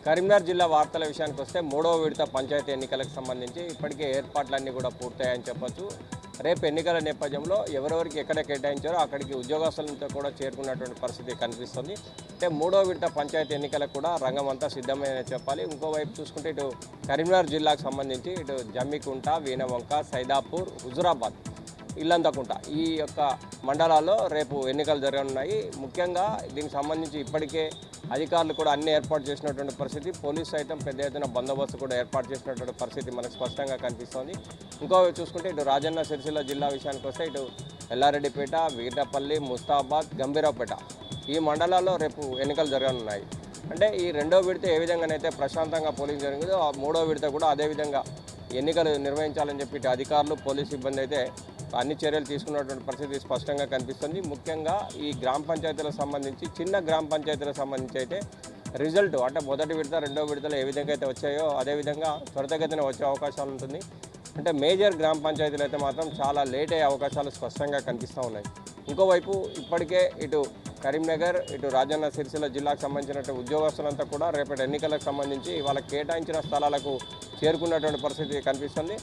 కరీంనగర్ జిల్లా వార్తల విషయానికి వస్తే మూడవ విడత పంచాయతీ ఎన్నికలకు సంబంధించి ఇప్పటికే ఏర్పాట్లన్నీ కూడా పూర్తయ్యాయని చెప్పొచ్చు. రేపు ఎన్నికల నేపథ్యంలో ఎవరెవరికి ఎక్కడ కేటాయించారో అక్కడికి ఉద్యోగస్తులతో కూడా చేరుకున్నటువంటి పరిస్థితి కనిపిస్తుంది. అంటే మూడవ విడత పంచాయతీ ఎన్నికలకు కూడా రంగం అంతా సిద్ధమైందని చెప్పాలి. ఇంకోవైపు చూసుకుంటే ఇటు కరీంనగర్ జిల్లాకు సంబంధించి ఇటు జమ్మికుంట, వీణవంక, సైదాపూర్, హుజురాబాద్, ఇల్లంతకుంట ఈ యొక్క మండలాల్లో రేపు ఎన్నికలు జరగనున్నాయి. ముఖ్యంగా దీనికి సంబంధించి ఇప్పటికే అధికారులు కూడా అన్ని ఏర్పాటు చేసినటువంటి పరిస్థితి, పోలీసు సైతం పెద్ద ఎత్తున బందోబస్తు కూడా ఏర్పాటు చేసినటువంటి పరిస్థితి మనకు స్పష్టంగా కనిపిస్తోంది. ఇంకో చూసుకుంటే ఇటు రాజన్న సిరిసిల్ల జిల్లా విషయానికి వస్తే ఇటు ఎల్లారెడ్డిపేట, వీటపల్లి, ముస్తాబాద్, గంభీరావుపేట ఈ మండలాల్లో రేపు ఎన్నికలు జరగనున్నాయి. అంటే ఈ రెండో విడత ఏ విధంగానైతే ప్రశాంతంగా పోలింగ్ జరిగిందో ఆ మూడో విడత కూడా అదేవిధంగా ఎన్నికలు నిర్వహించాలని చెప్పి ఇటు అధికారులు, పోలీసు సిబ్బంది అయితే అన్ని చర్యలు తీసుకున్నటువంటి పరిస్థితి స్పష్టంగా కనిపిస్తుంది. ముఖ్యంగా ఈ గ్రామ పంచాయతీలకు సంబంధించి చిన్న గ్రామ పంచాయతీలకు సంబంధించి అయితే రిజల్ట్ అంటే మొదటి విడత, రెండో విడతలు ఏ విధంగా అయితే వచ్చాయో అదేవిధంగా త్వరితగతిన వచ్చే అవకాశాలు ఉంటుంది. అంటే మేజర్ గ్రామ పంచాయతీలు అయితే మాత్రం చాలా లేట్ అయ్యే అవకాశాలు స్పష్టంగా కనిపిస్తూ ఉన్నాయి. ఇంకోవైపు ఇప్పటికే ఇటు కరీంనగర్, ఇటు రాజన్న సిరిసిల్ల జిల్లాకు సంబంధించిన ఉద్యోగస్తులంతా కూడా రేపటి ఎన్నికలకు సంబంధించి వాళ్ళకి కేటాయించిన స్థలాలకు చేరుకున్నటువంటి పరిస్థితి కనిపిస్తుంది.